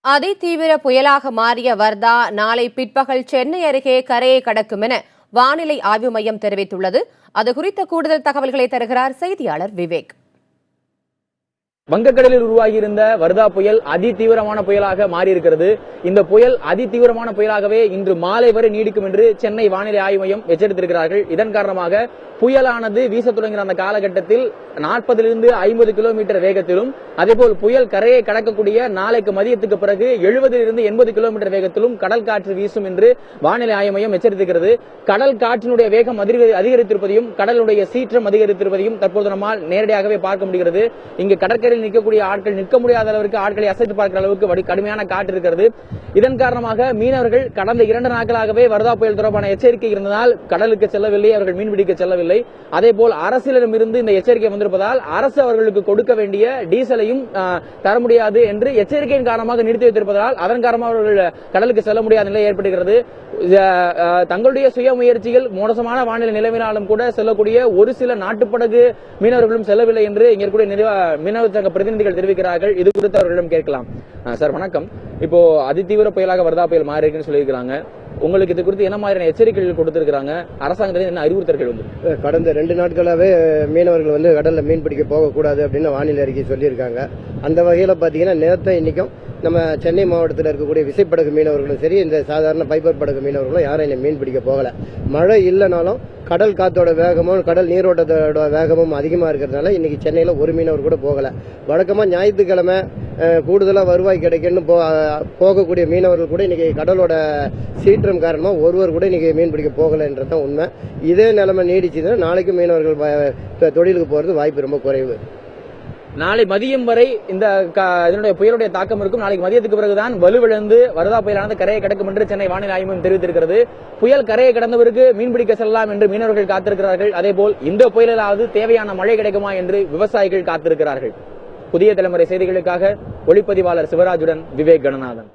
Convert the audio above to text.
அதிதீவிர புயலாக மாறிய வர்தா நாளை பிற்பகல் சென்னை அருகே கரையை கடக்கும் என வானிலை ஆய்வு மையம் தெரிவித்துள்ளது. அதுகுறித்த கூடுதல் தகவல்களை தருகிறார் செய்தியாளர் விவேக். வங்கக்கடலில் உருவாகியிருந்த வர்தா புயல் அதிதீவிரமான புயலாக மாறியிருக்கிறது. இந்த புயல் அதிதீவிரமான புயலாகவே இன்று மாலை வரை நீடிக்கும் என்று சென்னை வானிலை ஆய்வு மையம் எச்சரித்திருக்கிறார்கள். இதன் காரணமாக புயலானது வீச தொடங்கிற அந்த காலகட்டத்தில் 40 50 கிலோமீட்டர் வேகத்திலும், அதேபோல் புயல் கரையை கடக்கக்கூடிய நாளைக்கு மதியத்துக்கு பிறகு 70 80 கிலோமீட்டர் வேகத்திலும் கடல் காற்று வீசும் என்று வானிலை ஆய்வு மையம் எச்சரித்திருக்கிறது. கடல் காற்றினுடைய வேகம் அதிகரித்திருப்பதையும் கடலுடைய சீற்றம் அதிகரித்திருப்பதையும் தற்போது நம்மால் நேரடியாகவே பார்க்க முடிகிறது. இங்கு கடற்கரையில் நிற்கக்கூடிய ஆட்கள் நிற்க முடியாத அளவிற்கு ஆட்களை அசைத்து பார்க்கிற அளவுக்கு கடுமையான காற்று இருக்கிறது. இதன் காரணமாக மீனவர்கள் கடந்த 2 நாட்களாகவே வர்தா புயல் தொடர்பான எச்சரிக்கை இருந்ததால் கடலுக்கு செல்லவில்லை, அவர்கள் மீன்பிடிக்க செல்லவில்லை. அதேபோல் அரசிடமிருந்து இந்த எச்சரிக்கை வந்திருப்பதால் அரசு அவர்களுக்கு கொடுக்க வேண்டிய டீசலையும் தர முடியாது என்று எச்சரிக்கையின் காரணமாக நிறுத்தி வைத்திருப்பதால் அதன் காரணமாக அவர்கள் கடலுக்கு செல்ல முடியாத நிலை ஏற்படுகிறது. தங்களுடைய சுய முயற்சிகள் மோசமான வானிலை நிலவினாலும் கூட செல்லக்கூடிய ஒரு சில நாட்டுப்படகு மீனவர்களும் செல்லவில்லை என்று இங்க இருக்கக்கூடிய மீனவ சங்க பிரதிநிதிகள் தெரிவிக்கிறார்கள். இது குறித்து அவர்களிடம் கேட்கலாம். சார் வணக்கம். இப்போ அதிதீவிர புயலாக வர்தா புயல் மாறி இருக்குன்னு சொல்லியிருக்காங்க. உங்களுக்கு இது குறித்து என்ன மாதிரியான எச்சரிக்கைகள் கொடுத்திருக்காங்க? அரசாங்கத்தில் என்ன அறிவுறுத்தல்கள் வந்து? கடந்த 2 நாட்களாவே மீனவர்கள் கடல்ல மீன் பிடிக்க போகக்கூடாது அப்படின்னு வானிலை அறிக்கை சொல்லியிருக்காங்க. அந்த வகையில பாத்தீங்கன்னா நேற்று இன்னைக்கும் நம்ம சென்னை மாவட்டத்தில் இருக்கக்கூடிய விசைப்படகு மீனவர்களும் சரி, இந்த சாதாரண பைப்பர் படகு மீனவர்களும் யாரும் இன்னும் மீன் பிடிக்க போகல. மழை இல்லைனாலும் கடல் காத்தோட வேகமும் கடல் நீரோட்டத்தோட வேகமும் அதிகமா இருக்கிறதுனால இன்னைக்கு சென்னையில ஒரு மீனவர் கூட போகல. வழக்கமா ஞாயிற்றுக்கிழமை கூடுதலா வருவாய் கிடைக்குன்னு போகக்கூடிய மீனவர்கள் கூட இன்னைக்கு கடலோட சீற்றம் காரணமா ஒருவர் கூட இன்னைக்கு மீன் பிடிக்க போகலன்றதான் உண்மை. இதே நிலைமை நீடிச்சுன்னா நாளைக்கும் மீனவர்கள் தொழிலுக்கு போறது வாய்ப்பு ரொம்ப குறைவு. நாளை மதியம் வரை இதனுடைய புயலுடைய தாக்கம் இருக்கும். நாளைக்கு மதியத்துக்கு பிறகுதான் வலுவிழந்து வர்தா புயலானது கரையை கடக்கும் என்று சென்னை வானிலை ஆய்வு மையம் தெரிவித்திருக்கிறது. புயல் கரையை கடந்தவருக்கு மீன்பிடிக்க செல்லலாம் என்று மீனவர்கள் காத்திருக்கிறார்கள். அதேபோல் இந்த புயலாவது தேவையான மழை கிடைக்குமா என்று விவசாயிகள் காத்திருக்கிறார்கள். புதிய தலைமுறை செய்திகளுக்காக ஒளிப்பதிவாளர் சிவராஜுடன் விவேக் கணநாதன்.